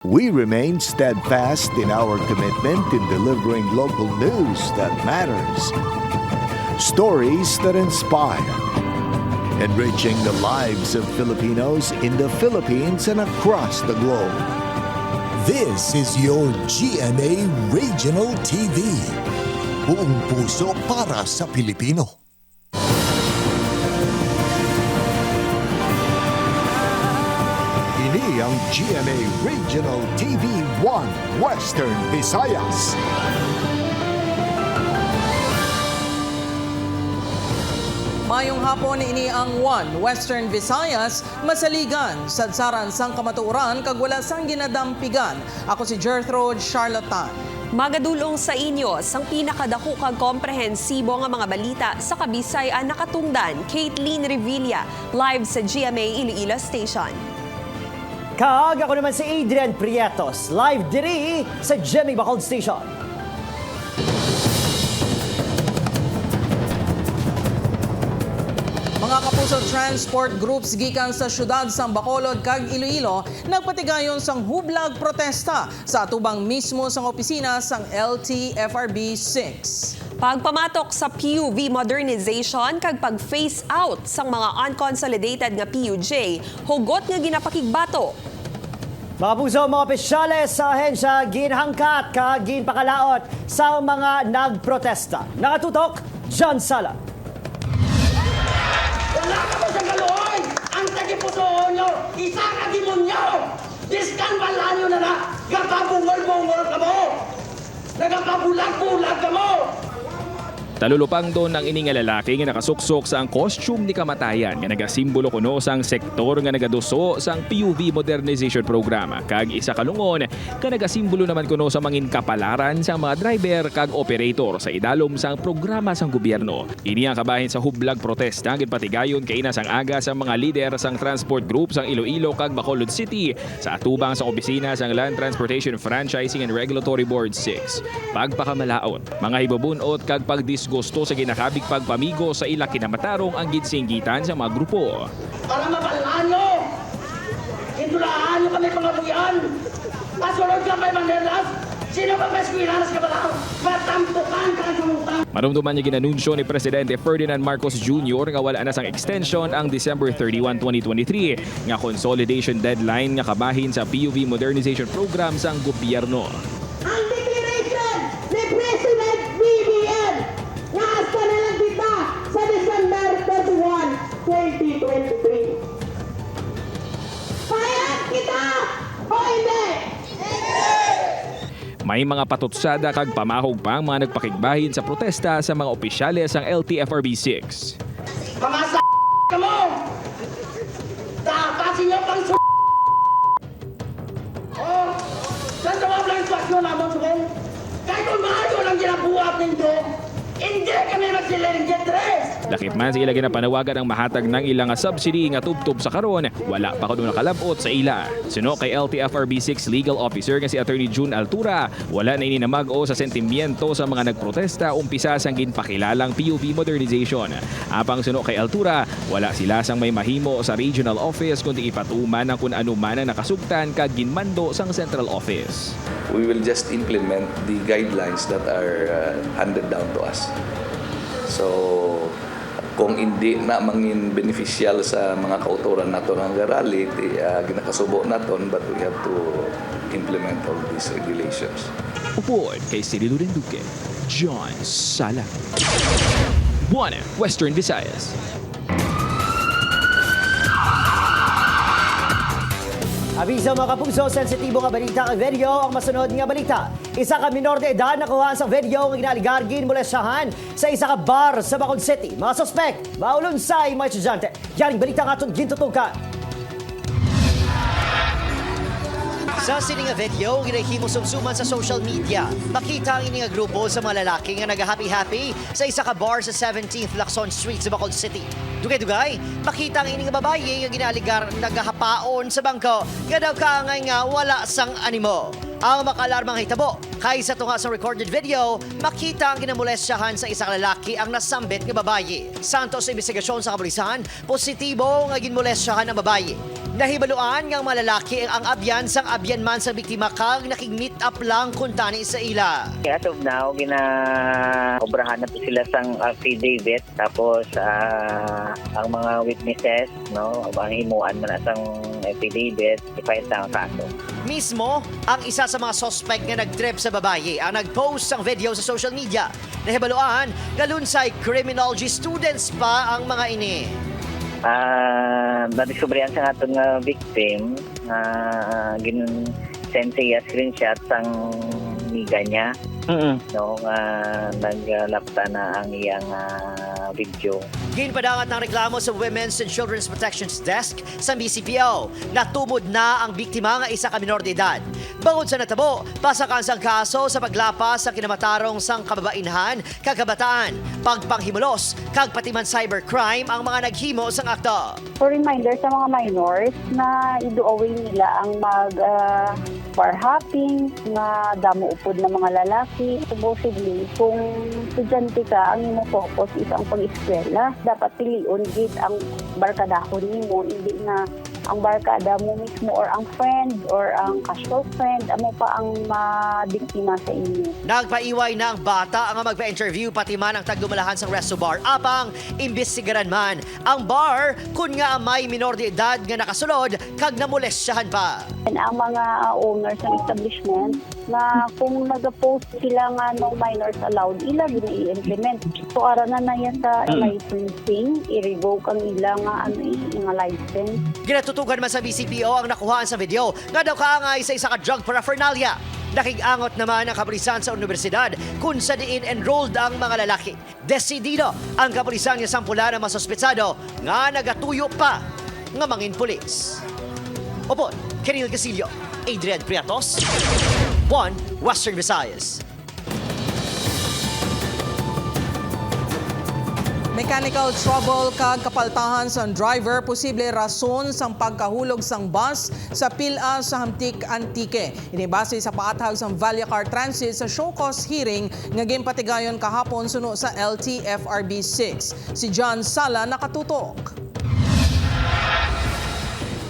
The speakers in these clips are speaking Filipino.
We remain steadfast in our commitment in delivering local news that matters. Stories that inspire. Enriching the lives of Filipinos in the Philippines and across the globe. This is your GMA Regional TV. Buong puso para sa Pilipino. Ini ang GMA Regional TV 1 Western Visayas. Mayong hapon ini ang 1 Western Visayas, masaligan, sadsaran sang kamatuoran kag wala sang ginadampigan. Ako si Gertrude Charlatan. Magadulong sa inyo sang pinakadako kag komprehensibo nga mga balita sa Kabisayan nakatungdan. Caitlin Revilla, live sa GMA Iloilo Station. Kag ako naman si Adrian Prietos, live diri sa GMA Bacolod Station. Mga kapuso transport groups gikan sa syudad sang Bacolod kag Iloilo nagpatigayon sang hublag protesta sa atubang mismo sang opisina sang LTFRB 6. Pagpamatok sa PUV modernization kag pag-phase out sang mga unconsolidated nga PUJ, hugot nga ginapakigbato. Mga puso, mga opisyales sa ahensya ginhangkat kag ginpakalaot sa mga nagprotesta. Nakatutok, John Sala. Wala ka pa sa galuoy! Ang tagipusoon nyo, isa ka demonyo! Diskan balanyo na na! Gapabungol-bungol ka mo! Nagapabulag-bulag ka mo! Talulupang doon ang ining nga lalaki nga nakasuksok sa ang costume ni kamatayan nga nagasimbolo kuno sang sektor nga nagaduso sang PUV modernization programa kag isa kalungon nga nagasimbolo naman kuno sa mangin kapalaran sa mga driver kag operator sa idalom sang programa sang gobyerno. Ini ang kabahin sa hublag protesta gipatigayon kay ina sang aga sa mga lider sang transport group sang Iloilo kag Bacolod City sa atubang sa opisina sang Land Transportation Franchising and Regulatory Board 6. Pagpakamalaot, mga hibabunot kag gusto sa ginakabig pagpamigo sa ila kinamatarong ang ginsinggitan sa mga grupo. Para mabalaan nyo! Indulaan nyo kami mga buyan! Pasulod ka may manelas! Sino ba may eskwiranas ka ba lang? Matampukan ka sa utang! Marumduman niya ginanunsyo ni Presidente Ferdinand Marcos Jr. nga wala na sang extension ang December 31, 2023 nga consolidation deadline nga kabahin sa PUV modernization program sang gobyerno. Ang declaration ni President BBM na hasta na lang kita sa December 31, 2023. Pahayag kita o hindi? May mga patutsada kag pamahog pa ang mga nagpakigbahin sa protesta sa mga opisyales ng LTFRB 6. Mga ka mo! Dapat sinyo pang Oh! Saan tawag lang iswasyon naman subong? Kahit kung maayo lang ginabuhat ninyo, hindi kami magsilingit res! Lakip man sa ila ginapanawagan ang mahatag ng ilang subsidy nga tubtob sa karon, wala pa kuno nakalabot sa ila. Suno kay LTFRB 6 Legal Officer nga si Attorney June Altura, wala na ini namag-o sa sentimiento sa mga nagprotesta umpisa sang ginpakilalang PUV modernization. Apang suno kay Altura, wala sila sang may mahimo sa regional office kundi ipatuman ang kun ano man ang nakasugtan kag ginmando sang central office. We will just implement the guidelines that are handed down to us. So, kung hindi na mangin beneficial sa mga kauturan nato ng rally, ginakasubo naton, but we have to implement all these regulations. Upod kay Cirilo Duque, John Sala. 1 Western Visayas. Abiso mga kapuso, sensitibo nga balita ang video ang masunod nga balita. Isa ka minor de edad nakuha sa video nga ginaligargin molestahan sa isa ka bar sa Bacolod City. Mga suspect, maulunsay mga estudyante. Yaring balita nga itong gintutukan. Sa sining nga video, ginahimo sumsuman sa social media. Makita ang ini nga grupo sa mga lalaki nga nag-happy-happy sa isa ka bar sa 17th Lacson Street sa Bacolod City. Dugay-dugay, makita ang ini nga babae nga ginaligar nagahapaon sa bangko nga daw kaangay nga wala sang animo. Ang makaalarmang hitabo, Kaysa tunga sa recorded video, makita ang ginamolestyahan sa isang lalaki ang nasambit nga babayi. Santos sa investigasyon sa kapulisan, positibo nga ginmolestyahan ang babayi. Nahibaluan nga mga lalaki ang abyan sang abyan man sa biktima kag nakig-meet up lang kung tani sa ila. As of now, gina-obrahan na po sila sang affidavit. Tapos, ang mga witnesses, no, ang himuan mo na sang affidavit, i-file sa kaso. Mismo, ang isa sa mga suspect nga nag-trip sa babayi ang nag-post ng video sa social media. Nahibaluan, galunsay criminology students pa ang mga ini. Nadiskubrihan sa aton nga victim, send siya screenshot sang miga niya. No, naglapta na ang iyang video. Ginpadangat ng reklamo sa Women's and Children's Protections Desk sa BCPO. Natumod na ang biktima nga isa ka minor de edad. Bangod sa natabo, pasakan sang kaso sa paglapas sa kinamatarong sang kababainhan, kagabataan, pagpanghimulos, kag pati man cybercrime ang mga naghimo sang akto. For reminder sa mga minors na iduaway nila ang bar hopping, na damo upod ng mga lalaki. Supposedly, kung estudyante ka, ang imo focus is ang pag-eskwela. Dapat piliun gid ang barkadahon nimo, hindi na ang barkada mo mismo or ang friend or ang casual friend, amo pa ang mabiktima sa inyo. Nagpaiway na ang bata ang magpa-interview pati man ang tagdumalahan sa resto bar. Apang, imbestigaran man ang bar kung nga may minor de edad nga nakasulod kag namolestyahan pa. And ang mga owners ng establishment na kung nag-post sila nga no minors allowed, ila gini-implement. So aranan na yan sa licensing, i-revoke ang ila nga license. Ginatutugan man sa BCPO ang nakuhaan sa video nga daw kaangay sa isa ka drug paraphernalia. Nakig-angot naman ang kapulisan sa universidad kung sa diin enrolled ang mga lalaki. Desidido ang kapulisan nga sampula ng mga sospetsado nga nagatuyo pa nga mangin pulis. Opo, Kiril Gasilio, Adrian Priatos, 1 Western Visayas. Mechanical trouble kag kapaltahan sa driver posible rason sang pagkahulog sang bus sa pila sa Hamtik Antique. Inibase sa paathag sang Vallecar Transit sa show cause hearing nga ginpatigayon kahapon suno sa LTFRB 6. Si John Sala nakatutok.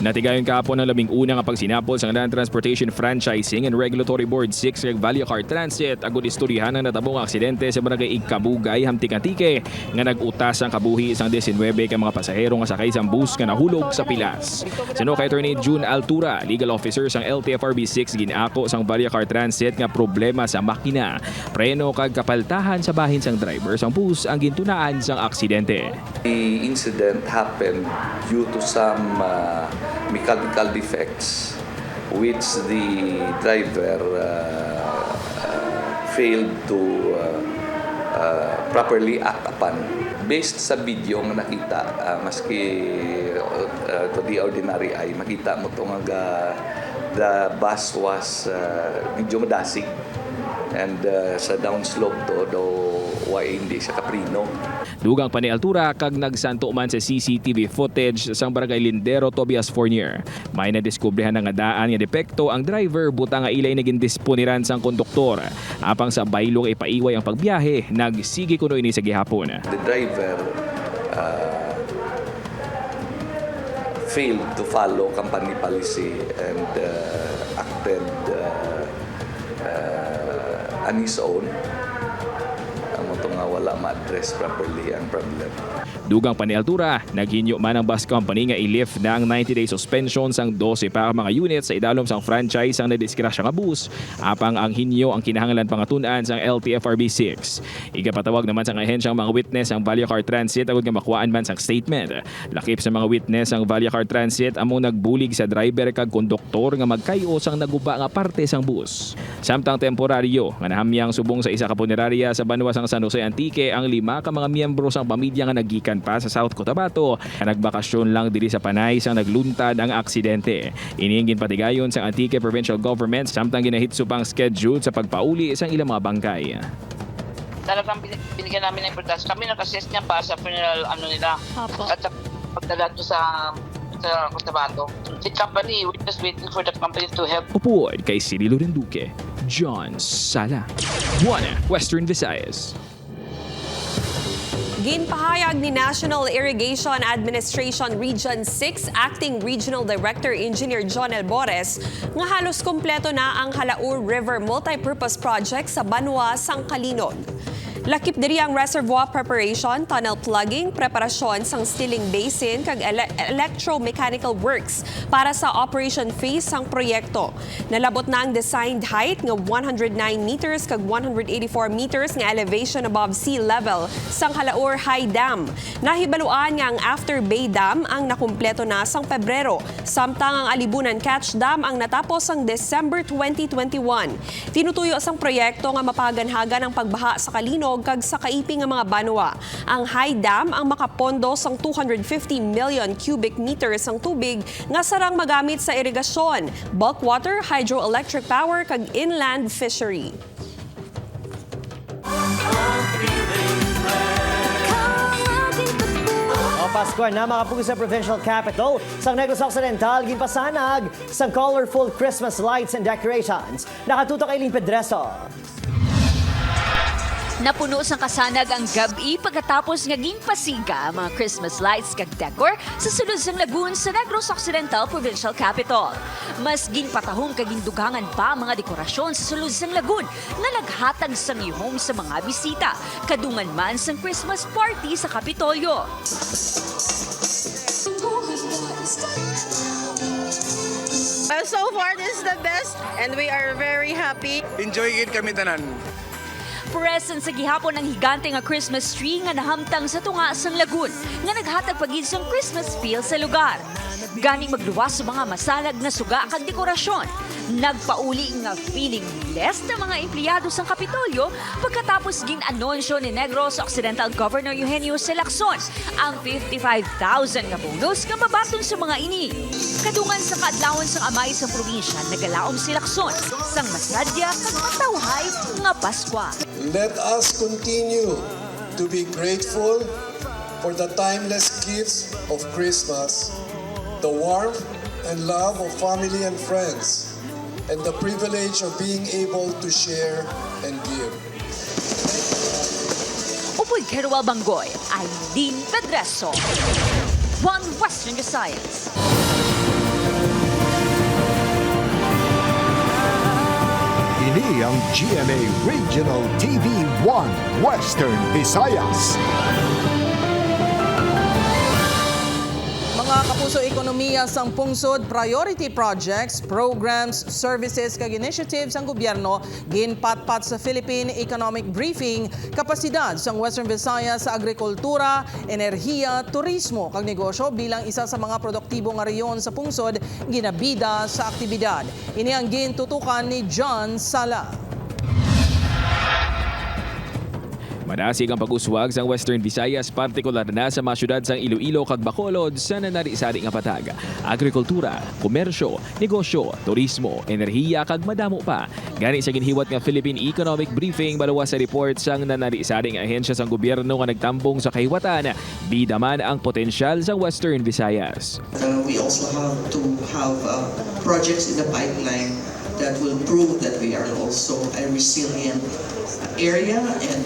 Natigayon kahapon ng 11 nga pagsinapol sa Land Transportation Franchising and Regulatory Board 6 kag Vallecar Transit agud istoryahan ang natabong aksidente sa barangay Igkabugay, Hamtik Antique nga nag-utas ang kabuhi isang 19 ka mga pasahero nga sakay sa bus nga nahulog sa pilas. Sino kay Attorney June Altura, legal officer sang LTFRB 6 ginako sang Vallecar Transit nga problema sa makina, preno kag kapaltahan sa bahin sang driver sang bus ang gintunaan sang aksidente. The incident happened due to some mechanical defects which the driver failed to properly act upon. Based sa video nga nakita, maski to the ordinary eye, makita mo ito nga the bus was medyo madasig and sa downslope to, though hindi siya kaprino. Dugang pa ni Altura kag nagsanto man sa CCTV footage sang barangay Lindero, Tobias Fournier. May nadiskubrehan nga daan nga depekto ang driver buta nga ilay naging disponiran sang konduktor. Apang sa baylong ipaiway ang pagbiyahe, nagsigi kuno ini sa gihapon. The driver failed to follow company policy and acted on his own. Nga wala ma-address properly ang problem. Dugang pa ni Altura, naghinyo man ang bus company nga i-lift na ang 90-day suspension sang 12 pa mga units sa idalom sang franchise ang nadiskrasya nga bus. Apang ang hinyo ang kinahanglan pangatun-an sang LTFRB 6. Igapatawag naman sang ahensyang mga witness ang Vallecar Transit agud nga makuhaan man sang statement. Lakip sa mga witness ang Vallecar Transit among nagbulig sa driver kag konduktor nga magkayo sang naguba nga parte sang bus. Samtang temporaryo nga nahamyang subong sa isa ka punerarya sa banwa sang San Jose Antique ang 5 ka mga miyembro sang pamilya nga naggikan pa sa South Cotabato nga nagbakasyon lang diri sa Panay sang nagluntad ang aksidente. Iniing ginpatigayon sang Antique Provincial Government samtang ginahitso pang schedule sa pagpauli sang ilang mga bangkay. Talagang binigyan namin ng importansya. Kami nag-assess niya pa sa funeral nila. At pagdala to sa Cotabato. The company, we're just waiting for the company to help. Upuan kay Cirilo Renduque, John Sala. 1 Western Visayas. Ginpahayag ni National Irrigation Administration Region 6 Acting Regional Director Engineer John Elbores nga halos kompleto na ang Halaur River Multipurpose Project sa Banwa, Sangkalinog. Lakip diri ang reservoir preparation, tunnel plugging, preparasyon sang stilling basin kag electromechanical works para sa operation phase sang proyekto. Nalabot na ang designed height nga 109 meters kag 184 meters nga elevation above sea level sang Halaur High Dam. Nahibaluan nga ang After Bay Dam ang nakumpleto na sang Pebrero, samtang ang Alibunan Catch Dam ang natapos sang December 2021. Tinutuyo sang proyekto nga mapaganhagan ang pagbaha sa Kalinog kag sa kaiping nga mga banwa. Ang High Dam ang makapondo sang 250 million cubic meters ang tubig nga sarang magamit sa irigasyon, bulk water, hydroelectric power kag inland fishery. Pasko na mga pugo sa provincial capital sang Negros Occidental ginpasanag sang colorful Christmas lights and decorations. Nakatutok Eileen Pedreso. Napuno sang kasanag ang gabi pagkatapos nga ginpasiga ang mga Christmas lights kag decor sa sulod sang lagoon sa Negros Occidental Provincial Capital. Mas ginpatahong kag gindugangan pa ang mga dekorasyon sa sulod sang lagoon nga naghatag sang ihong sa mga bisita, kadungan man sang Christmas party sa Kapitolyo. So far, this is the best and we are very happy. Enjoy it kami tanan. Present sa gihapon ang higante nga Christmas tree nga nahamtang sa tunga sang lagoon nga naghatag pagid sang Christmas feel sa lugar. Gani magluwas sa mga masalag na suga kag dekorasyon. Nagpauli nga feeling blessed na mga empleyado sang Kapitolyo pagkatapos gin-anonsyo ni Negros Occidental Governor Eugenio C. Lacson ang 55,000 nga bonus nga mabaton sa mga ini. Kadungan sa kaadlawon sang amay sa probinsya, nagalaom si Lacson sang masadya kag matawhay nga Paskwa. Let us continue to be grateful for the timeless gifts of Christmas, the warmth and love of family and friends, and the privilege of being able to share and give. Upoy Keruel Bangoy, Eileen Pedreso, 1 Western Visayas. Ini ang GMA Regional TV 1 Western Visayas. Mga kapuso ekonomiya sang pungsod, priority projects, programs, services kag initiatives ang gobyerno ginpatpat sa Philippine Economic Briefing kapasidad sang Western Visayas sa agrikultura, enerhiya, turismo kag negosyo bilang isa sa mga produktibo nga reyon sa pungsod ginabida sa aktibidad. Ini ang gintutukan ni John Sala. Madasig ang pag-uswag sa Western Visayas, partikular na sa mga syudad sang Iloilo kag Bacolod sa nanari-sari nga patag. Agrikultura, komersyo, negosyo, turismo, enerhiya kag madamo pa. Gani sa ginhiwat nga Philippine Economic Briefing balawa sa report sang nanari-sari nga ahensya sang gobyerno nga nagtambong sa kahiwatan, bida man ang potensyal sa Western Visayas. We also have to have projects in the pipeline that will prove that we are also a resilient area and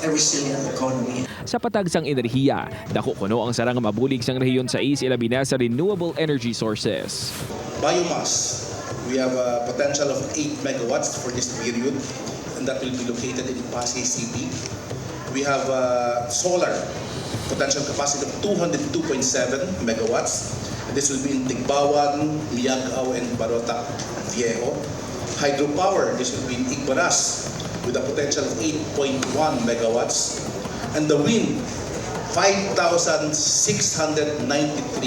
a resilient economy. Sa patag sang enerhiya, dako kuno ang sarang mabulig sang rehiyon sa ilabi na sa renewable energy sources. Biomass, we have a potential of 8 megawatts for this period, and that will be located in Pasay City. We have solar, potential capacity of 202.7 megawatts. And this will be in Tigbawan, Liagaw, and Barota Viejo. Hydropower, this will be in Igbaras, with a potential of 8.1 megawatts, and the wind, 5,693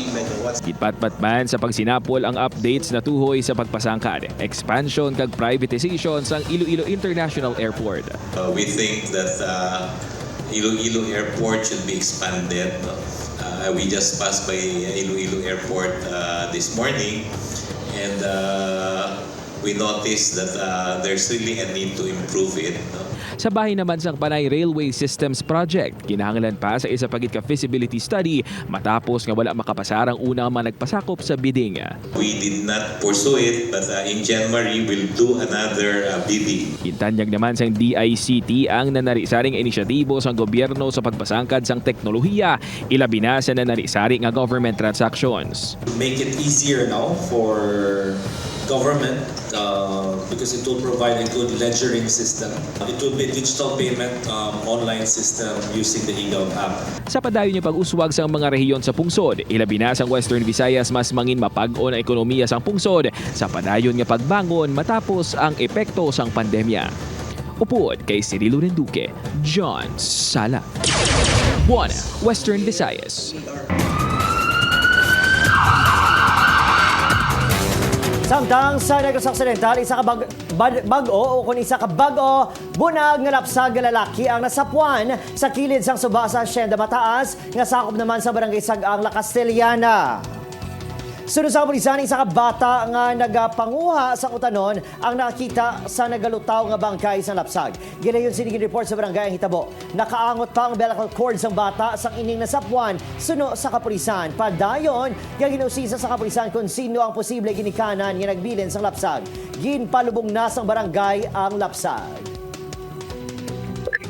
megawatts. Gitpatpat man sa pagsinapol ang updates na tuhoy sa pagpasangkad, expansion kag privatization sang Iloilo International Airport. We think that Iloilo Airport should be expanded. We just passed by Iloilo Airport this morning, and we noticed that there's really a need to improve it. No? Sa bahin naman sang Panay Railway Systems Project, kinahanglan pa sa isa pagit ka feasibility study matapos nga wala makapasarang unang mga nagpasakop sa bidding. We did not pursue it, but in January we'll do another bidding. Intanyag naman sang DICT ang nanarisaring inisyatibo sang gobyerno sa pagpasangkad sang teknolohiya, ilabi na sa nanarisaring nga government transactions. Make it easier now for government because it will provide a good ledgering system. It will be a digital payment online system using the eGov app. Sa padayon niya pag-uswag sa mga rehiyon sa pungsod, ilabi na sang Western Visayas mas mangin mapag-o na ekonomiya sang pungsod sa padayon nga pagbangon matapos ang epekto sang pandemya. Upod kay Cirilo Renduque, John Sala. 1 Western Visayas. Samtang sa Negros Occidental, isa ka bag-o o kung isa ka bag-o, bunag nga lapsag nga lalaki ang nasapuan sa kilid sang suba sa Hacienda Mataas nga sakop naman sa barangay Sag-ang, La Castellana. Sunod sa pulisan, isa ka bata nga nagapanguha sa utanon ang nakakita sa nagalutaw nga bangkay sa lapsag. Ginayon sinigin report sa barangay ang hitabo. Nakaangot pa ang umbilical cord sang bata sang ining nasapuan suno sa kapulisan. Padayon, ginusisa sa kapulisan kung sino ang posible ginikanan nga nagbilin sang lapsag. Ginpalubong na sang barangay ang lapsag.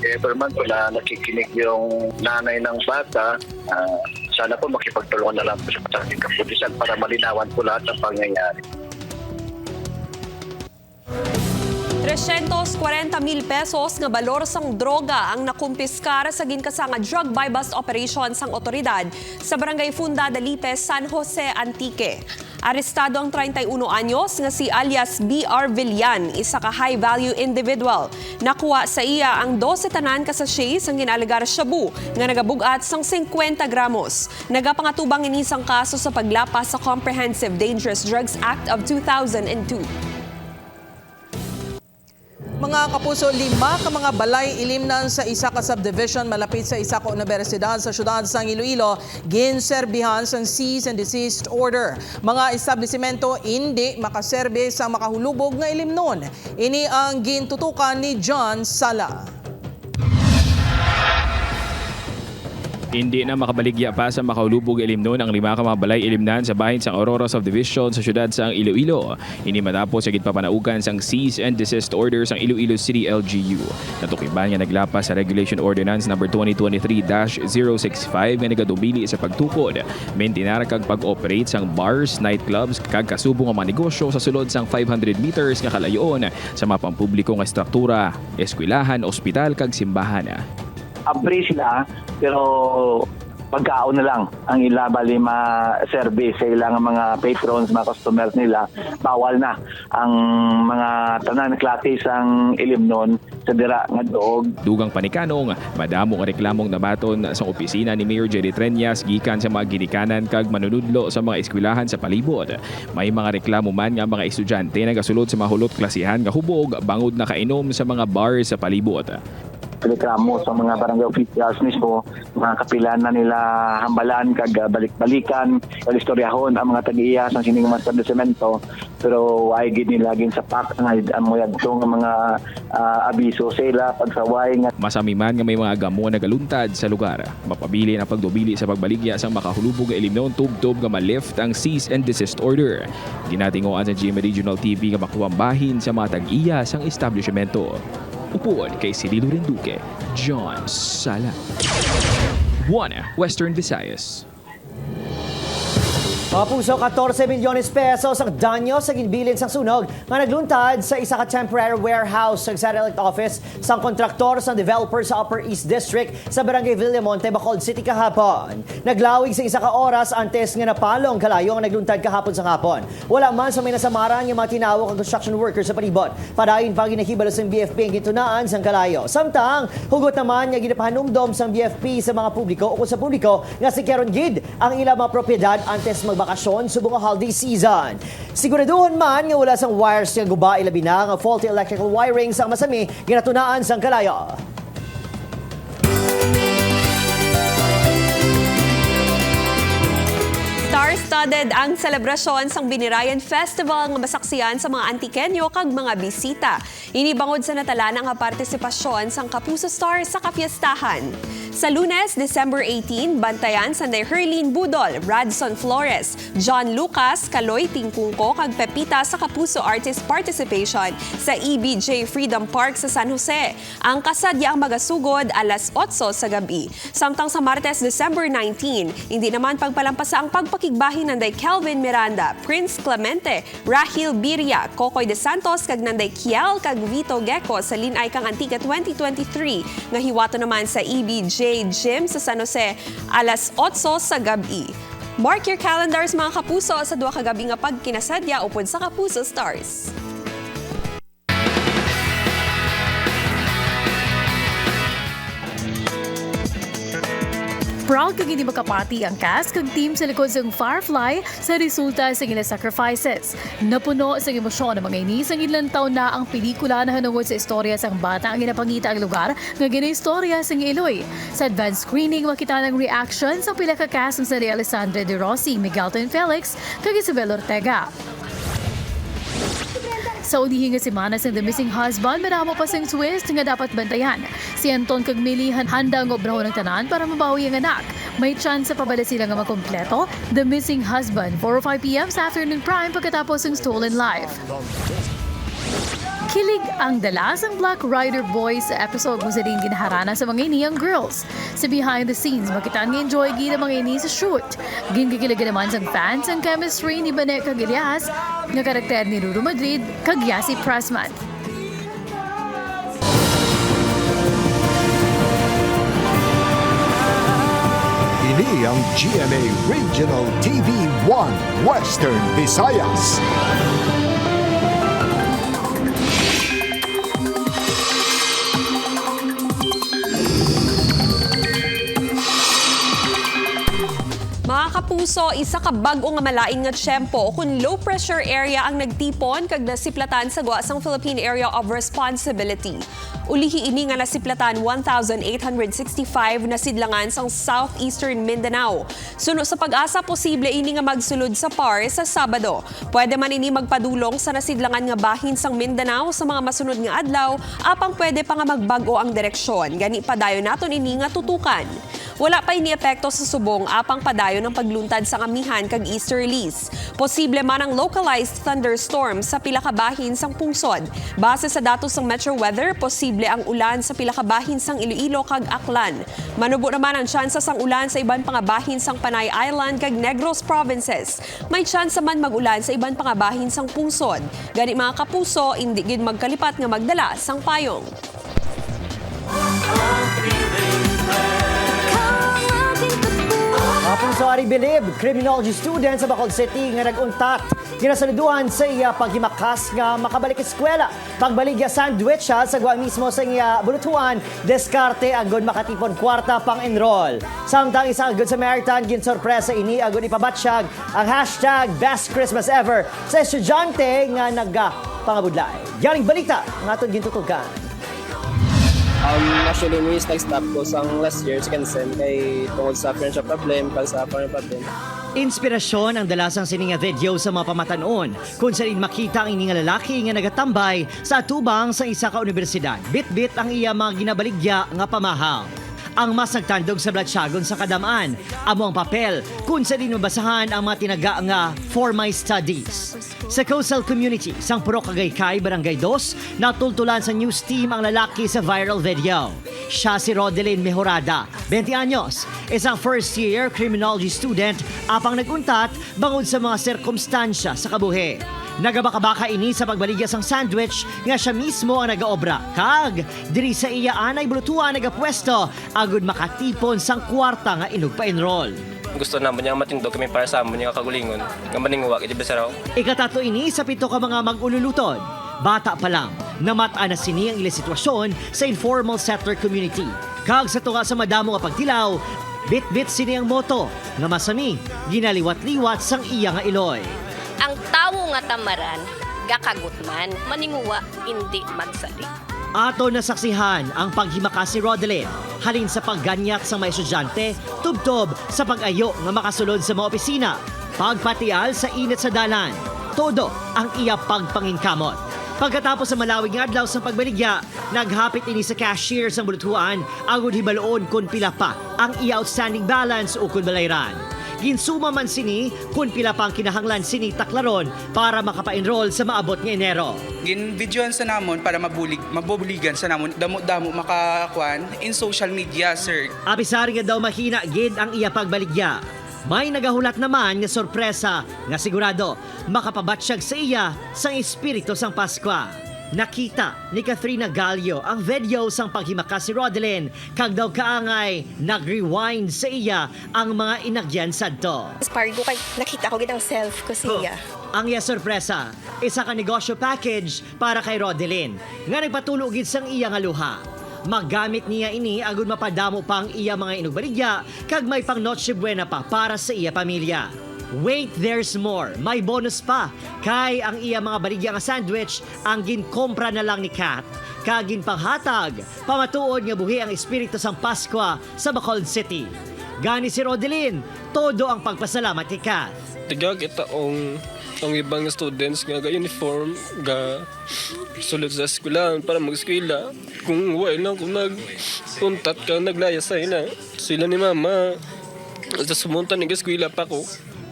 Pero man pala nakikinig yung nanay ng bata, sana po makipagtulungan na lang po sa ating kapulisan para malinawan po lahat ng pangyayari. 340,000 pesos nga balor sang droga ang nakumpiskar sa ginkasanga drug buy-bust operation sang otoridad sa Barangay Funda Dalipe, San Jose, Antique. Arestado ang 31 anyos nga si alias B.R. Villan, isa ka high-value individual. Nakuha sa iya ang 12 tanan ka sachet sang ginalegar shabu nga nagabugat sang 50 gramos. Nagapangatubang inisang kaso sa paglapas sa Comprehensive Dangerous Drugs Act of 2002. Mga kapuso, 5 ka mga balay ilimnan sa isa ka subdivision malapit sa isa ka universidad sa syudad sang Iloilo ginserbihan sang cease and desist order. Mga establishmento hindi makaserbe sa makahulubog nga ilimnon. Ini ang gintutukan ni John Sala. Hindi na makabaligya pa sa makahulubog ilimnon ang 5 ka mga balay ilimnan sa bahin sang Aurora Subdivision sa syudad sang Iloilo. Ini matapos sa gitpapanaugan sang cease and desist order sang Iloilo City LGU. Natukiban nga naglapas sa Regulation Ordinance No. 2023-065 nga nagadumili sa pagtukod, maintinar kag pag-operate sang bars, nightclubs kag kasubong nga mga negosyo sa sulod sang 500 meters nga kalayon sa mga pampubliko nga struktura, eskwelahan, ospital kag simbahan. Free sila, pero pagkaon na lang ang ilabali ma-service sa ilang mga patrons, mga customers nila. Bawal na ang mga tanan klase sang ilimnon sa dira nga doog. Dugang panikanong, madamo nga reklamong nabaton sa opisina ni Mayor Jerry Treñas gikan sa mga ginikanan kag manunudlo sa mga eskwelahan sa palibot. May mga reklamo man nga mga estudyante nagasulod sa mahulot klasihan nga hubog bangod na kainom sa mga bars sa palibot. Reklamo sa mga barangay officials mismo, mga kapilan na nila hambalan kag balik-balikan kag istoryahon ang mga tag-iya sa sining mga establishmento, pero ay gid nila gin sapat nga amoy adto nga mga abiso sila pagsaway nga masami man nga may mga gamo nagaluntad sa lugar. Mapabili na pagdubili sa pagbaligya sang makahulubog nga ilimnon tub-tub nga ma-lift ang cease and desist order. Ginatingoan sa GMA Regional TV nga makuwang bahin sa mga tag-iya sang establishmento. Upod kay Cirilo Renduque, John Sala. 1 Western Visayas. Mga puso, 14 milyones pesos ang danyo sa ginbilin sang sunog nga nagluntad sa isa ka temporary warehouse sa satellite office sang kontraktor sang developer sa Upper East District sa Barangay Villamonte, Bacolod City kahapon. Naglawig sa isa ka oras antes nga napalong kalayo nga nagluntad kahapon sa hapon. Wala man sa may nasamaran nga mga tinawag ang construction workers sa palibot. Padayon pa ginahibalo sang BFP ang gitunaan sang kalayo. Samtang hugot naman nga ginapahanumdom sang BFP sa mga publiko o kung sa publiko nga si Keron Gid ang ilang mga propiedad antes magbakasyon subong holiday season. Siguraduhon man nga wala sang wires nga guba ilabi na nga faulty electrical wiring sang masami ginatunaan sang kalayo. Star-studded ang selebrasyon sang Binirayan Festival nga masaksiyan sa mga Antikenyo kag mga bisita. Inibangod sa natala nga partisipasyon sang Kapuso Stars sa kapiestahan. Sa Lunes, December 18, bantayan sa Herlene Budol, Radson Flores, John Lucas, Kaloy Tingkungko kag Pepita sa Kapuso Artist Participation sa EBJ Freedom Park sa San Jose. Ang kasadya ang magasugod alas 8 sa gabi. Samtang sa Martes, December 19, hindi naman pagpalampasa ang pagpakigbahin nanday Kelvin Miranda, Prince Clemente, Rahil Biria, Kokoy de Santos kag nanday Kiel kag Vito Gecko sa Linay kang Antigua 2023 nga hiwato naman sa EBJ Gym sa San Jose alas 8 sa gabi. Mark your calendars mga kapuso sa duha ka gabi nga pagkinasadya upod sa Kapuso Stars. Proud kag hindi makapati ang cast kag team sa likod ng Firefly sa resulta sa ilang sacrifices. Napuno sa emosyon ng mga inis ang ilang taon na ang pelikula na hanungod sa istorya sang bata ang ginapangita ang lugar nga ginaistorya sa Iloy. Sa advanced screening, makita ng reaction sa pila ka cast sa Alessandra De Rossi, Miguelton Felix kag Isabel Ortega. Sa unihing nga semana sa The Missing Husband, maramo pa sing twist nga dapat bantayan. Si Anton kag Millie handa ang obrahon ng tanan para mabawi ang anak. May chance sa pabala sila nga makompleto. The Missing Husband, 4:05 p.m. sa afternoon prime pagkatapos ng Stolen Life. Kilig ang dalas ang Black Rider Boys sa episode kung sa din ginaharana sa mga iniyang girls. Sa behind the scenes, makita nga enjoy gina mga ini sa shoot. Ginkikilagan naman sa fans ang chemistry ni Banek kag Elias nga karakter ni Ruru Madrid kag Yasi Pressman. Ini ang GMA Regional TV 1 Western Visayas. Mga kapuso, isa ka bag-o nga malain nga tiyempo kung low pressure area ang nagtipon kag nasiplatan sa guwasang Philippine Area of Responsibility. Ulihi ini nga nasiplatan 1,865 na sidlangan sa southeastern Mindanao. Suno sa pag-asa, posible ini nga magsulod sa PAR sa Sabado. Pwede man ini magpadulong sa nasidlangan nga bahin sang Mindanao sa mga masunod nga adlaw, apang pwede pa nga magbago ang direksyon. Gani padayon naton ini nga tutukan. Wala pa ini epekto sa subong apang padayon ng pagluntad sa kamihan kag easterlies. Posible man ang localized thunderstorm sa pila ka bahin sang pungsod. Base sa datos ng Metro Weather, posible ang ulan sa pila ka bahin sang Iloilo kag Aklan. Manubo naman ang tsansa sang ulan sa iban pang bahin sang Panay Island kag Negros provinces. May tsansa man mag-ulan sa iban pang bahin sang pungsod. Gani mga kapuso, hindi gid magkalipat nga magdala sang payong. Kapuso Ari Bilib, criminology student sa Bacolod City nga nag-untat. Ginasaluduhan sa iya paghimakas nga makabalik eskwela. Pagbaligya sandwich sa guwa mismo sa iya bulutuan, diskarte agod makatipon kwarta pang enroll. Samtang isang Good Samaritan ginsorpresa ini agod ipabatsyag ang hashtag Best Christmas Ever sa estudyante nga nagpangabudlay. Yaring balita nga aton gintutugan. Actually, may stop ko sang last year, second sem, kay tungkol sa friendship problem, kag sa partner problem. Inspirasyon ang dalasang sininga video sa mga pamatanon kung saan makita ang ining lalaki nga nagatambay sa atubang sa isa ka universidad. Bit-bit ang iya mga ginabaligya nga pamahal. Ang mas nagtandog sa blatsyagon sa kadamaan, amo ang papel kung saan mabasahan ang mga tinaga nga For My Studies. Sa coastal community, sang Puro Cagaykay, Barangay 2, natultulan sa news team ang lalaki sa viral video. Siya si Rodelyn Mejorada, 20 anyos, isang first-year criminology student, apang naguntat bangod sa mga sirkumstansya sa kabuhi. Nagabaka-baka ini sa pagbaligya sang sandwich nga siya mismo ang nagaobra. Kag, diri sa iya anay bulutuan nagapwesto, agud makatipon sang kwarta nga inog pa-enroll. Gusto naman niya matindog kami para sa amon niya kagulingon. Nga maningwa, iti besaraw. Ikatato ini sa 7 ka mga mag-ululutod. Bata pa lang, namata na sini ang ilang sitwasyon sa informal sector community. Kag sa tunga sa madamo nga pagtilaw, bit-bit sini ang moto nga masami, ginaliwat-liwat sang iya nga iloy. Ang tawo nga tamaran, gakagutman, maninguwa, hindi magsali. Ato nasaksihan ang paghimakas ni Rodelyn, halin sa pagganyak sa mga estudyante, tubtob sa pag-ayo nga makasulod sa mga opisina. pagpatial sa init sa dalan. Todo ang iya pagpangingkamot. Pagkatapos sa malawig nga adlaw sa pagbaligya, naghapit ini sa cashier sa buluthuan agud hibaloon kun pila pa ang iya outstanding balance o kun balayran. Ginsuma man sini kun pila pang kinahanglan sini taklaron para makapa-enroll sa maabot nga Enero. Gin-videoan sa namon para mabubuligan sa namon damo-damo makakuan in social media, sir. Apisari nga daw mahina gid ang iya pagbaligya. May nagahulat naman nga sorpresa nga sigurado makapabatsyag sa iya sang espiritu sang Paskwa. Nakita ni Katrina Gallio ang video sang paghimaka si Rodelyn kag daw kaangay nag-rewind sa iya ang mga inagyan sadto. Pargo kay nakita ko gid ang self ko siya. Ang iya sorpresa, isa ka negosyo package para kay Rodelyn nga nagpatulo gid sang iya nga luha. Magamit niya ini agud mapadamo pa ang iya mga inugbaligya kag may pang Noche Buena pa para sa iya pamilya. Wait, there's more. May bonus pa. Kay ang iya mga baligya nga sandwich ang ginkompra na lang ni Kat. Kag ginpanghatag, pamatuod nga buhi ang espiritu sang Paskwa sa Bacolod City. Gani si Rodelyn, todo ang pagpasalamat kay Kat. Tiga kita ang ibang students nga uniform ga sulod sa eskwelahan para mag-eskwela. Kung wala kung nagpuntat ka, naglaya sa sila ni mama. Sa sumunta ng eskwela pa ko.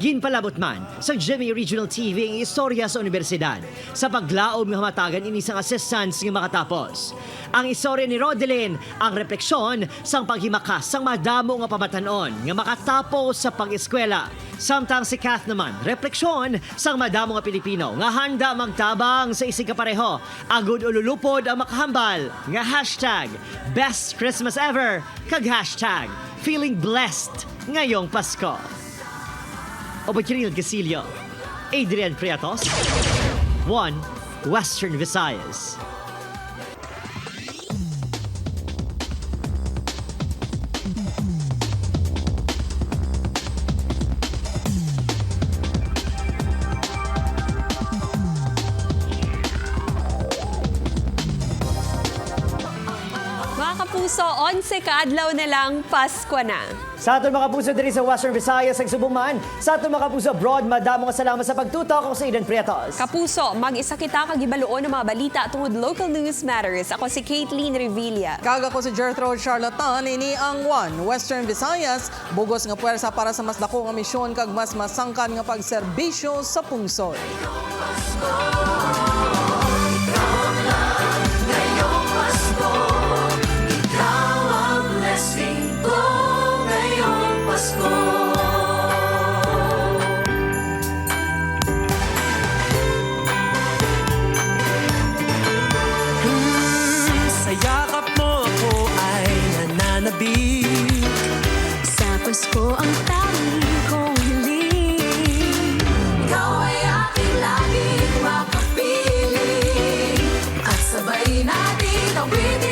Ginpalabot man sa GMA Regional TV ang istorya sa universidad sa paglaom nga hamatagan ini sang assistants nga makatapos. Ang istorya ni Rodelyn ang refleksyon sang paghimakas sang madamo nga pamatanon nga makatapos sa pag-eskwela. Samtang si Kath naman, refleksyon sang madamo nga Pilipino nga handa magtabang sa isig kapareho. Agud ululupod ang makahambal nga hashtag Best Christmas Ever kag hashtag Feeling Blessed ngayong Pasko. Obachirinil Gasilio, Adrian Priatos, 1 Western Visayas. Mga kapuso, 11 kaadlaw na lang, Pasko na. Sa aton mga kapuso diri sa Western Visayas ug Subuman, sa aton mga kapuso abroad, madamo nga salamat sa pagtutok ako sa Eden Prietos. Kapuso, mag-isa kita kagibaluon ng mga balita tungod Local News Matters. Ako si Caitlin Revilla. Kaga ko si Gertrude Charlatan, ini ang 1 Western Visayas, bugos nga puwersa para sa mas dako nga misyon kag mas masangkan nga pagserbisyo sa pungsod. Sa yakap mo ako ay nananabik. Sa Pasko ang tanging kong hiling. Ikaw ay aking laging makapiling. At sabay natin awitin